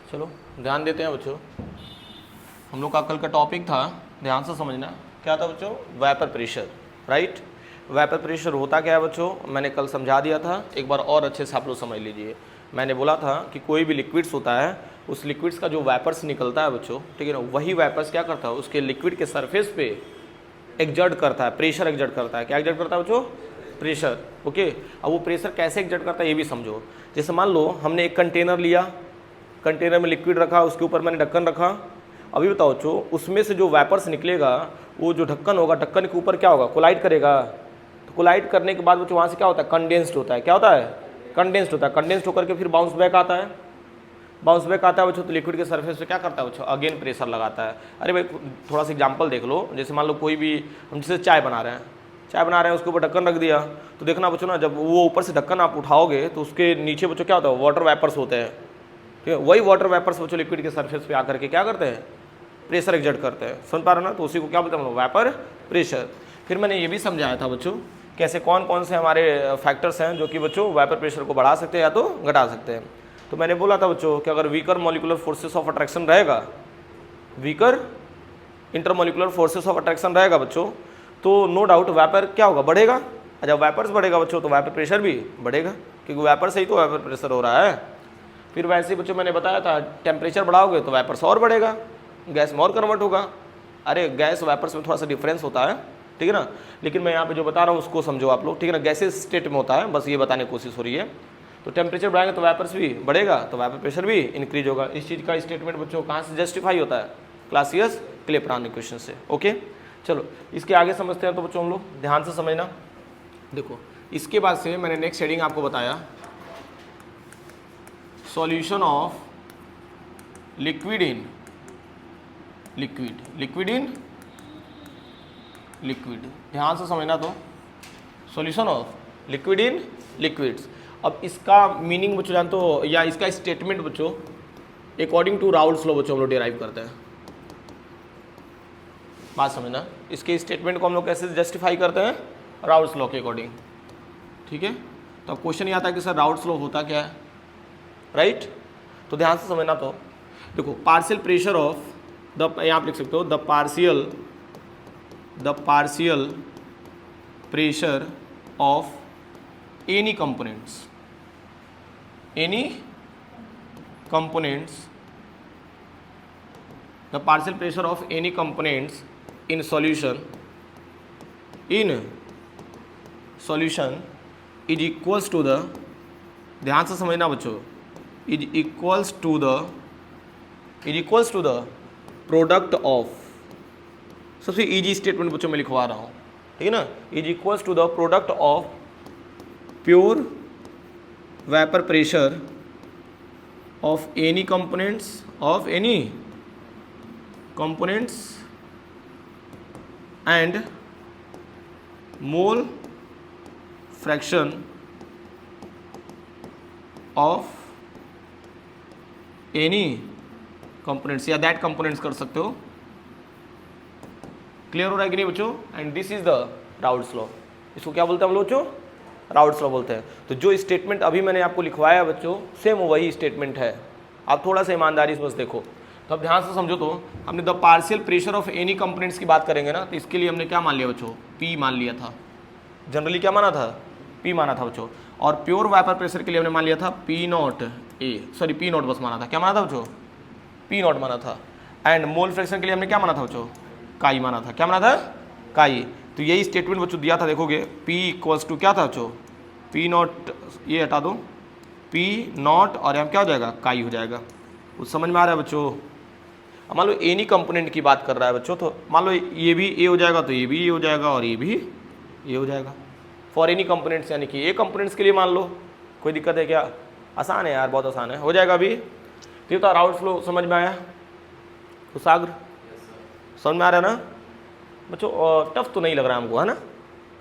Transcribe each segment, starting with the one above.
चलो ध्यान देते हैं बच्चों। हम लोग का कल का टॉपिक था, ध्यान से समझना, क्या था बच्चों? Vapour pressure, right. Vapour pressure होता क्या है बच्चों? मैंने कल समझा दिया था, एक बार और अच्छे से आप लोग समझ लीजिए। मैंने बोला था कि कोई भी लिक्विड्स होता है, उस लिक्विड्स का जो वेपर्स निकलता है बच्चों, ठीक है ना, वही वेपर्स क्या करता है, उसके लिक्विड के सरफेस पे एक्सर्ट करता है, प्रेशर एक्सर्ट करता है। क्या एक्सर्ट करता है बच्चों? प्रेशर। ओके, अब वो प्रेशर कैसे एक्सर्ट करता है ये भी समझो। जैसे मान लो हमने एक कंटेनर लिया, कंटेनर में लिक्विड रखा, उसके ऊपर मैंने ढक्कन रखा। अभी बताओ बच्चों, उसमें से जो वेपर्स निकलेगा, वो जो ढक्कन होगा, ढक्कन के ऊपर क्या होगा? कोलाइड करेगा। तो कोलाइड करने के बाद बच्चों वहाँ से क्या होता है? कंडेंस्ड होता है। क्या होता है? कंडेंस्ड होता है। कंडेंस्ड होकर के फिर बाउंस बैक आता है। बाउंस बैक आता है बच्चों, तो लिक्विड के सरफेस पे क्या करता है बच्चों? अगेन प्रेशर लगाता है। अरे भाई थोड़ा सा एग्जांपल देख लो। जैसे मान लो कोई भी, हम जैसे चाय बना रहे हैं, उसके ऊपर ढक्कन रख दिया, तो देखना बच्चों ना, जब वो ऊपर से ढक्कन आप उठाओगे तो उसके नीचे बच्चों क्या होता है? वाटर वेपर्स होते हैं। ठीक है, वही वाटर वेपर्स बच्चों लिक्विड के सरफेस पे आकर के क्या करते हैं? प्रेशर एक्सर्ट करते हैं। समझ पा रहे हो ना? तो उसी को क्या बोलते हैं हम लोग? Vapour pressure. फिर मैंने ये भी समझाया था बच्चों, कैसे कौन कौन से हमारे फैक्टर्स हैं जो कि बच्चों वेपर प्रेशर को बढ़ा सकते हैं या तो घटा सकते हैं। तो मैंने बोला था बच्चों कि अगर weaker molecular forces of attraction रहेगा, weaker intermolecular forces of attraction रहेगा बच्चों, तो नो डाउट वेपर क्या होगा? बढ़ेगा। जब वेपर्स बढ़ेगा बच्चों तो वेपर प्रेशर भी बढ़ेगा, क्योंकि वेपर से ही तो वेपर प्रेशर हो रहा है। फिर वैसे ही बच्चों मैंने बताया था, टेम्परेचर बढ़ाओगे तो वेपर्स और बढ़ेगा, गैस में और कन्वर्ट होगा। अरे गैस वेपर्स में थोड़ा सा डिफरेंस होता है, ठीक है ना, लेकिन मैं यहाँ पे जो बता रहा हूँ उसको समझो आप लोग, ठीक है ना। गैसेस स्टेट में होता है, बस ये बताने की कोशिश हो रही है। तो टेम्परेचर बढ़ाएंगे तो वेपर्स भी बढ़ेगा, तो वेपर प्रेशर भी इंक्रीज होगा। इस चीज़ का स्टेटमेंट बच्चों कहाँ से जस्टिफाई होता है? क्लासियस क्लेपेरॉन इक्वेशन से। ओके, चलो इसके आगे समझते हैं। तो बच्चों हम लोग ध्यान से समझना। देखो इसके बाद से मैंने नेक्स्ट हेडिंग आपको बताया, solution of liquid in liquid, liquid in liquid. ध्यान से समझना। तो solution of liquid in liquids. अब इसका मीनिंग बच्चों जानते हो, या इसका स्टेटमेंट बच्चों अकॉर्डिंग टू राउल्ट्स लॉ बच्चों हम लोग डिराइव करते हैं। बात समझना, इसके स्टेटमेंट को हम लोग कैसे जस्टिफाई करते हैं? राउल्ट्स लॉ के अकॉर्डिंग, ठीक है। तो अब क्वेश्चन ये आता है कि सर राउल्ट्स लॉ होता क्या है, राइट। तो ध्यान से समझना। तो देखो पार्शियल प्रेशर ऑफ द, यहाँ आप लिख सकते हो the partial pressure of any components the partial pressure of any components in solution is equals to the, ध्यान से समझना बच्चों, is equals to the product of, सबसे इजी स्टेटमेंट बच्चों मैं लिखवा रहा हूँ, ठीक है ना, is equals to the product of pure vapor pressure of any components and mole fraction of any components, या that components कर सकते हो। क्लियर हो रहा है कि नहीं बच्चों? And this is the Raoult's law. इसको क्या बोलते हैं हम लोग बच्चों? राउल्ट्स लॉ बोलते हैं। तो जो स्टेटमेंट अभी मैंने आपको लिखवाया बच्चों, सेम वही स्टेटमेंट है। आप थोड़ा सा ईमानदारी से बस देखो। तो अब ध्यान से समझो। तो हमने the partial pressure of any components की बात करेंगे ना, तो इसके लिए हमने क्या मान लिया बच्चों? P मान लिया था। जनरली क्या माना था? P माना था बच्चों। और प्योर वेपर प्रेशर के लिए हमने मान लिया था P नॉट बस माना था। क्या माना था बच्चों? P नॉट माना था। एंड मोल फ्रैक्शन के लिए हमने क्या माना था बच्चों? काई माना था। क्या माना था? काई। तो यही स्टेटमेंट बच्चों दिया था, देखोगे P इक्वल्स टू क्या था बच्चों? P नॉट, ये हटा दो, P नॉट और यहाँ क्या हो जाएगा? काई हो जाएगा। कुछ समझ में आ रहा है बच्चों? अब मान लो एनी कंपोनेंट की बात कर रहा है बच्चों, तो मान लो ये भी ए हो जाएगा, तो ये भी ए हो जाएगा, और ये भी ए हो जाएगा। फॉर एनी कंपोनेंट्स, यानी कि ए कंपोनेंट्स के लिए मान लो। कोई दिक्कत है क्या? आसान है यार, बहुत आसान है, हो जाएगा अभी। तो राउल्ट्स लॉ समझ में आया? कुशाग्र समझ में आ रहा है ना बच्चों? टफ तो नहीं लग रहा हमको, है ना?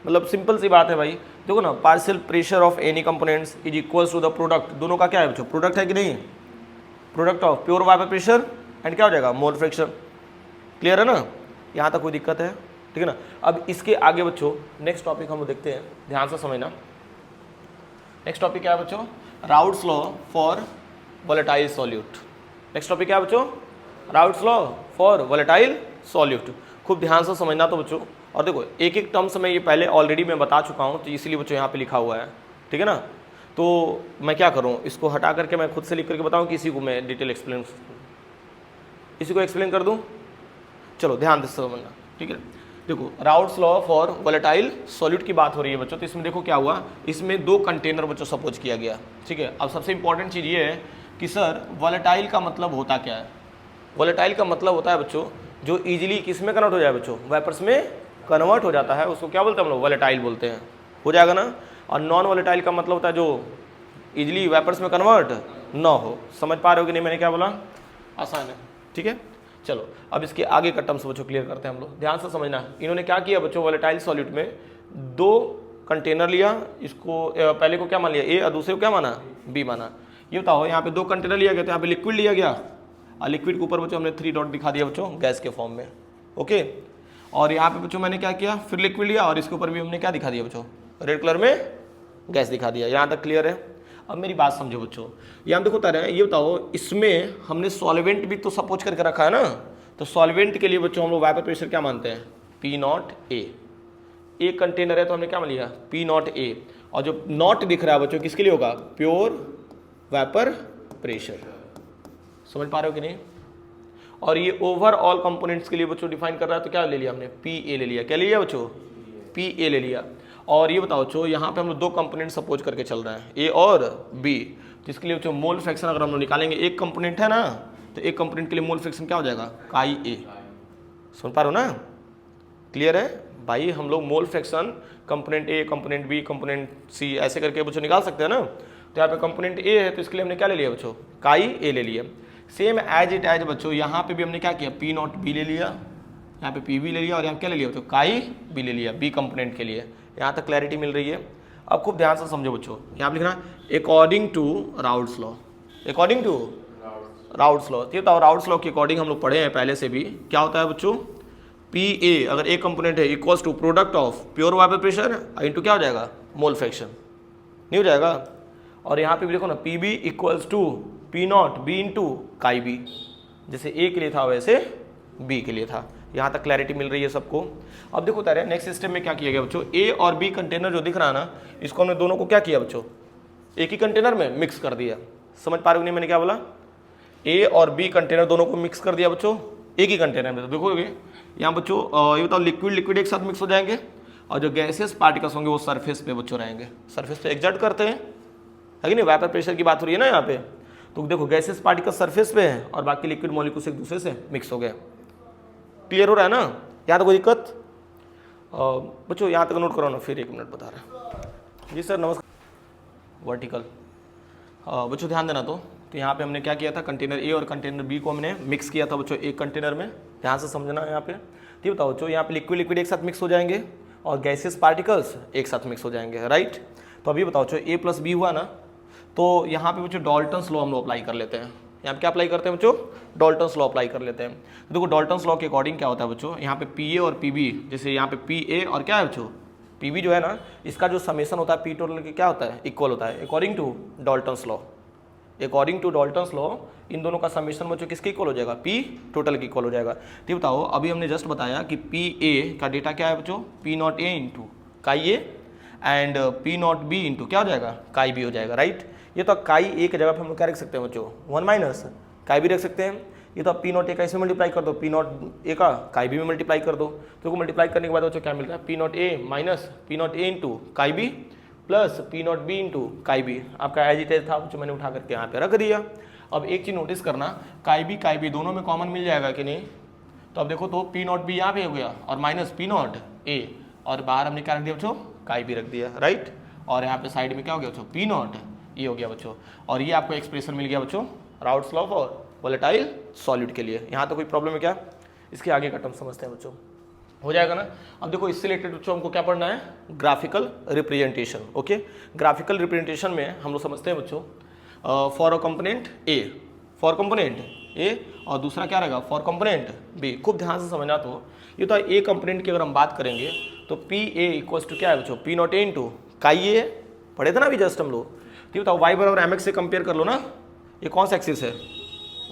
मतलब सिंपल सी बात है भाई। देखो ना, partial pressure of any components is equals to the product, दोनों का क्या है बच्चों? प्रोडक्ट है कि नहीं? Product of pure vapour pressure and क्या हो जाएगा? Mole fraction. क्लियर है ना? यहाँ तक कोई दिक्कत है? ठीक है ना? अब इसके आगे बच्चों नेक्स्ट टॉपिक हम देखते हैं, ध्यान से समझना। नेक्स्ट टॉपिक क्या है बच्चों? Raoult's law for volatile solute. Next topic क्या है बच्चों, routes law for volatile solute. खूब ध्यान से समझना तो बच्चों, और देखो एक एक टर्म्स में ये पहले ऑलरेडी मैं बता चुका हूँ, तो इसीलिए बच्चों यहाँ पे लिखा हुआ है, ठीक है ना। तो मैं क्या करूँ, इसको हटा करके मैं खुद से लिख करके बताऊँ कि इसी को मैं डिटेल एक्सप्लेन, इसी को एक्सप्लेन कर दूँ। चलो ध्यान से समझना, ठीक है। देखो routes law for volatile solute की बात हो रही है बच्चों, तो इसमें देखो क्या हुआ, इसमें दो कंटेनर बच्चों सपोज किया गया, ठीक है। अब सबसे इंपॉर्टेंट चीज़ ये है कि सर वोलेटाइल का मतलब होता क्या है। वोलेटाइल का मतलब होता है बच्चों जो इजीली किस में कन्वर्ट हो जाए बच्चों, वेपर्स में कन्वर्ट हो जाता है, उसको क्या बोलते हैं हम लोग, वोलेटाइल बोलते हैं, हो जाएगा ना। और नॉन वोलेटाइल का मतलब होता है जो इजीली वेपर्स में कन्वर्ट ना हो। समझ पा रहे हो कि नहीं मैंने क्या बोला, आसान है, ठीक है। चलो अब इसके आगे का टर्म्स बच्चों क्लियर करते हैं हम लोग, ध्यान से समझना। इन्होंने क्या किया बच्चों, वोलेटाइल सॉल्यूट में दो कंटेनर लिया, इसको पहले को क्या मान लिया ए और दूसरे को क्या माना बी माना। ये बताओ यहाँ पे दो कंटेनर लिया गया, तो यहाँ पे लिक्विड लिया गया, और लिक्विड के ऊपर बच्चों हमने 3 डॉट दिखा दिया बच्चों गैस के फॉर्म में, ओके। और यहाँ पे बच्चों मैंने क्या किया, फिर लिक्विड लिया और इसके ऊपर भी हमने क्या दिखा दिया बच्चों, रेड कलर में गैस दिखा दिया। यहाँ तक क्लियर है। अब मेरी बात समझो बच्चों, यहाँ देखो तारे, ये बताओ इसमें हमने सॉल्वेंट भी तो सपोज करके रखा है ना, तो सॉल्वेंट के लिए बच्चों हम लोग वेपर प्रेशर क्या मानते हैं, पी नॉट ए। एक कंटेनर है तो हमने क्या मान लिया, पी नॉट ए, और जो नॉट दिख रहा है बच्चों किसके लिए होगा, प्योर वेपर प्रेशर। समझ पा रहे हो कि नहीं। और ये ओवरऑल कंपोनेंट्स के लिए बच्चों डिफाइन कर रहा है, तो क्या ले लिया हमने, पी ए ले लिया। क्या ले लिया बच्चों, पी ए ले लिया। और ये बताओ बच्चों यहाँ पे हम लोग दो कंपोनेंट सपोज करके चल रहे हैं, ए और बी, तो इसके लिए बच्चों मोल फ्रैक्शन अगर हम लोग निकालेंगे, एक कंपोनेंट है ना, तो एक कंपोनेंट के लिए मोल फ्रैक्शन क्या हो जाएगा, काई ए। सुन पा रहे हो ना, क्लियर है भाई। हम लोग mole fraction component A, component B, component C ऐसे करके बच्चों निकाल सकते हैं ना। तो यहाँ पे कंपोनेंट ए है, तो इसके लिए हमने क्या ले लिया बच्चों, काई ए ले लिया। सेम एज इट एज बच्चों यहाँ पे भी हमने क्या किया, पी नॉट बी ले लिया, यहाँ पे पी बी ले लिया, और यहाँ क्या ले लिया बच्चों, काई बी ले लिया बी कंपोनेंट के लिए। यहाँ तक क्लैरिटी मिल रही है। अब खूब ध्यान से समझो बच्चों, यहाँ पे लिखना according to Raoult's law, according to Raoult's law. ये बताओ राउट्स लॉ के अकॉर्डिंग हम लोग पढ़े हैं पहले से भी, क्या होता है बच्चों, पी ए अगर एक कंपोनेंट है equals to product of pure vapour pressure into क्या हो जाएगा, मोल फ्रैक्शन, नहीं हो जाएगा। और यहाँ पे भी देखो ना, p b equals to p not be into chi b, जैसे ए के लिए था वैसे बी के लिए था। यहाँ तक क्लैरिटी मिल रही है सबको। अब देखो तारे नेक्स्ट सिस्टम में क्या किया गया बच्चों, ए और बी कंटेनर जो दिख रहा है ना, इसको हमने दोनों को क्या किया बच्चों, एक ही कंटेनर में मिक्स कर दिया। समझ पा रहे हो नहीं मैंने क्या बोला, ए और बी कंटेनर दोनों को मिक्स कर दिया बच्चों एक ही कंटेनर में। तो देखोगे यहाँ बच्चों ये बताओ लिक्विड लिक्विड एक साथ मिक्स हो जाएंगे, और जो गैसेस पार्टिकल्स होंगे वो सरफेस पे बच्चों रहेंगे, सरफेस पे एग्जर्ट करते हैं, है कि नहीं। वेपर प्रेशर की बात हो रही है ना यहाँ पे, तो देखो गैसेस पार्टिकल सरफेस पे हैं और बाकी लिक्विड मॉलिक्यूल्स एक दूसरे से मिक्स हो गए। क्लियर हो रहा है ना, यहाँ तो कोई दिक्कत बच्चों, यहाँ तक नोट करो ना, फिर 1 मिनट बता रहे हैं। जी सर नमस्कार। वर्टिकल बच्चों ध्यान देना। तो यहाँ पे हमने क्या किया था, कंटेनर ए और कंटेनर बी को हमने मिक्स किया था बच्चों एक कंटेनर में, ध्यान से समझना यहाँ पे। ठीक बताओ बच्चों, यहाँ पे लिक्विड लिक्विड एक साथ मिक्स हो जाएंगे और गैसेस पार्टिकल्स एक साथ मिक्स हो जाएंगे, राइट। तो अभी बताओ बच्चों ए प्लस बी हुआ ना, तो यहाँ पे बच्चों डाल्टन्स लॉ हम लोग अप्लाई कर लेते हैं। यहाँ पे क्या अप्लाई करते हैं बच्चों, डाल्टन्स लॉ अप्लाई कर लेते हैं। तो देखो डाल्टन्स लॉ के अकॉर्डिंग क्या होता है बच्चों, यहाँ पे पी ए और पी बी, जैसे यहाँ पे पी ए और क्या है बच्चों पी बी जो है ना, इसका जो समेशन होता है पी टोटल के क्या होता है, इक्वल होता है according to Dalton's law. According to Dalton's law इन दोनों का समेशन बच्चों किसके इक्वल हो जाएगा, पी टोटल के इक्वल हो जाएगा। ठीक बताओ, अभी हमने जस्ट बताया कि पी ए का डेटा क्या है बच्चों, पी नॉट ए इंटू काई A and P not be into क्या हो जाएगा, काई बी हो जाएगा, राइट। ये तो काई ए की जगह पे हम लोग क्या रख सकते हैं बच्चों, 1 माइनस काई बी रख सकते हैं। ये तो पी नॉट ए का इसमें मल्टीप्लाई कर दो, पी नॉट ए का काई बी में मल्टीप्लाई कर दो, तो मल्टीप्लाई करने के बाद बच्चों क्या मिल रहा है, P naught A minus P naught A into chi B plus P not be into chi B. आपका एज इट एज था जो मैंने उठा करके यहाँ पे रख दिया। अब एक चीज़ नोटिस करना, काई बी दोनों में कॉमन मिल जाएगा कि नहीं। तो अब देखो तो पी नॉट बी यहाँ पे हो गया और माइनस पी नॉट ए, और बाहर हमने क्या रख दिया बच्चों, काई बी रख दिया, राइट। और यहाँ पे साइड में क्या हो गया बच्चों, पी नॉट ये हो गया बच्चों। और ये आपको एक्सप्रेशन मिल गया बच्चों routes law for volatile solid के लिए। यहाँ तो कोई प्रॉब्लम है क्या, इसके आगे का टर्म समझते हैं बच्चों, हो जाएगा ना। अब देखो इससे रिलेटेड बच्चों हमको क्या पढ़ना है, graphical representation. Okay, graphical representation में हम लोग समझते हैं बच्चों for a component A, for component ए, और दूसरा क्या रहेगा फॉर कंपोनेंट बी। खूब ध्यान से समझना। तो ये तो ए कंपोनेंट की अगर हम बात करेंगे तो पी ए इक्वल्स टू क्या है बच्चों, पी नॉट ए इंटू काई ए, पढ़े थे ना अभी जस्ट हम लोग। ठीक बताओ, वाई बराबर एम एक्स से कंपेयर कर लो ना, ये कौन सा एक्सिस है,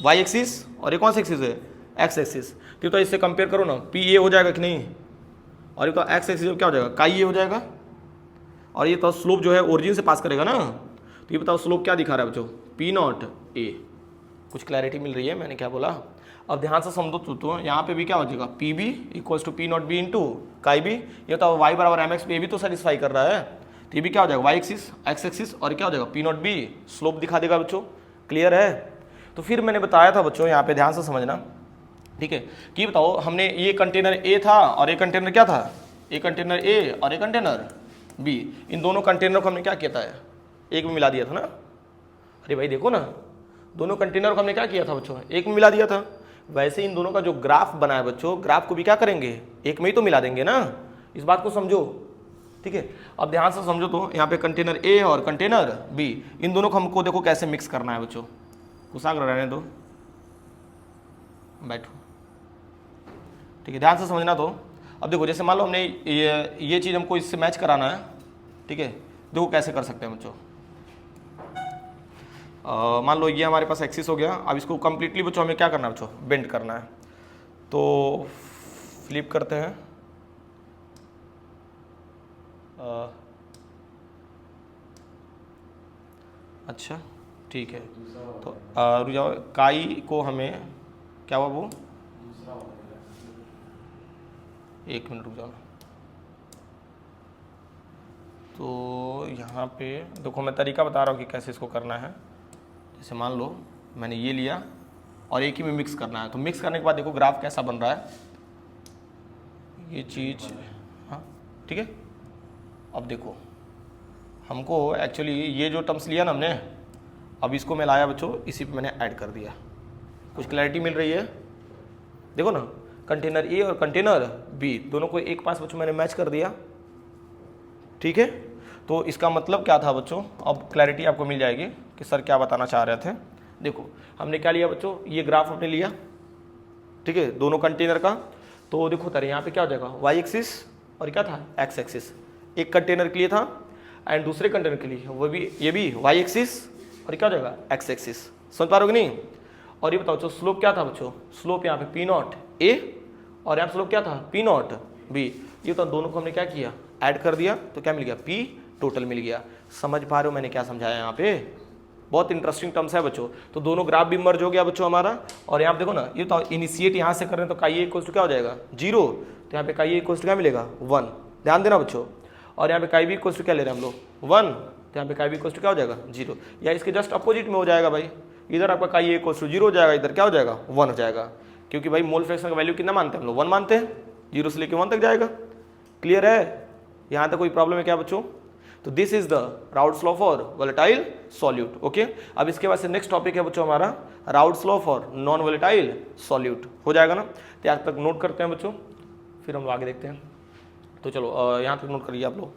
वाई एक्सिस और ये कौन सा एक्सिस है, एक्स एक्सिस। तो इससे कंपेयर करो ना, पी ए हो जाएगा कि नहीं, और ये तो एक्स एक्सिस क्या हो जाएगा, काई ए हो जाएगा। और ये तो स्लोप जो है ओरिजिन से पास करेगा ना, तो ये बताओ स्लोप क्या दिखा रहा है बच्चों, पी नॉट ए। कुछ क्लैरिटी मिल रही है मैंने क्या बोला। अब ध्यान से समझो तो यहाँ पे भी क्या हो जाएगा, p b equals to p not be into chi b. ये तो वाई बराबर एम एक्स, ये भी तो सेटिस्फाई कर रहा है। तो ये भी क्या हो जाएगा, वाई एक्सिस एक्स एक्सिस, और क्या हो जाएगा, पी नॉट बी स्लोप दिखा देगा बच्चों। क्लियर है। तो फिर मैंने बताया था बच्चों, यहाँ पे ध्यान से समझना, ठीक है, कि बताओ हमने ये कंटेनर ए था और ये कंटेनर क्या था, ये कंटेनर ए और ये कंटेनर बी, इन दोनों कंटेनर को हमने क्या किया था, एक में मिला दिया था ना। अरे भाई देखो ना, दोनों कंटेनर को हमने क्या किया था बच्चों, एक में मिला दिया था। वैसे इन दोनों का जो ग्राफ बना है बच्चों, ग्राफ को भी क्या करेंगे, एक में ही तो मिला देंगे ना। इस बात को समझो, ठीक है। अब ध्यान से समझो तो यहाँ पे कंटेनर ए और कंटेनर बी, इन दोनों को हमको देखो कैसे मिक्स करना है बच्चों। कुशाग्र रहने दो, बैठो, ठीक है, ध्यान से समझना। तो अब देखो, जैसे मान लो हमने ये चीज़ हमको इससे मैच कराना है, ठीक है, देखो कैसे कर सकते हैं बच्चों। मान लो ये हमारे पास एक्सिस हो गया। अब इसको कंप्लीटली बच्चों हमें क्या करना है बच्चों, बेंड करना है। तो फ्लिप करते हैं, अच्छा ठीक है। तो रुक जाओ, काई को हमें क्या हुआ वो, एक मिनट रुक जाओ। तो यहाँ पे देखो मैं तरीका बता रहा हूँ कि कैसे इसको करना है। जैसे मान लो मैंने ये लिया और एक ही में मिक्स करना है। तो मिक्स करने के बाद देखो ग्राफ कैसा बन रहा है, ये चीज़, हाँ ठीक है। अब देखो हमको एक्चुअली ये जो टर्म्स लिया ना हमने, अब इसको मैं लाया बच्चों, इसी पे मैंने ऐड कर दिया। कुछ क्लैरिटी मिल रही है, देखो ना, कंटेनर ए और कंटेनर बी दोनों को एक पास बच्चों मैंने मैच कर दिया, ठीक है। तो इसका मतलब क्या था बच्चों, अब क्लैरिटी आपको मिल जाएगी कि सर क्या बताना चाह रहे थे। देखो हमने क्या लिया बच्चों, ये ग्राफ हमने लिया, ठीक है, दोनों कंटेनर का। तो देखो तारे यहाँ पे क्या हो जाएगा, वाई एक्सिस और क्या था, एक्स एक्सिस। एक कंटेनर के लिए था एंड दूसरे कंटेनर के लिए वो भी, ये भी वाई एक्सिस और क्या हो जाएगा, एक्स एक्सिस। समझ पा रहे हो कि नहीं। और ये बताओ बच्चों स्लोप क्या था बच्चों, स्लोप यहाँ पे पी नॉट ए और यहाँ स्लोप क्या था, पी नॉट बी। ये तो दोनों को हमने क्या किया, ऐड कर दिया, तो क्या मिल गया, पी टोटल मिल गया। समझ पा रहे हो मैंने क्या समझाया यहाँ पे, बहुत इंटरेस्टिंग टर्म्स है बच्चों। तो दोनों ग्राफ भी मर्ज हो गया बच्चों हमारा। और यहाँ पे देखो ना, ये तो इनिशिएट यहाँ से कर रहे हैं, तो काई ए इक्वल्स टू क्या हो जाएगा, 0। तो यहाँ पे काई ए इक्वल्स टू क्या मिलेगा, 1। ध्यान देना बच्चों। और यहाँ पे काई बी इक्वल्स टू क्या ले रहे हैं हम लोग, 1। तो यहाँ पे काई बी इक्वल्स टू क्या हो जाएगा, 0। या इसके जस्ट अपोजिट में हो जाएगा भाई, इधर आपका काई ए इक्वल्स टू 0 हो जाएगा, इधर क्या हो जाएगा, 1 हो जाएगा। क्योंकि भाई मोल फ्रैक्शन का वैल्यू कितना मानते हैं हम लोग, 1 मानते हैं, 0 से लेकर 1 तक जाएगा। क्लियर है, यहाँ तक कोई प्रॉब्लम है क्या बच्चों। तो this is the Raoult's law for volatile solute. Okay, अब इसके बाद से नेक्स्ट टॉपिक है बच्चों हमारा Raoult's law for non volatile solute. हो जाएगा ना, तो यहाँ तक नोट करते हैं बच्चों, फिर हम लोग आगे देखते हैं। तो चलो यहाँ तक नोट करिए आप लोग।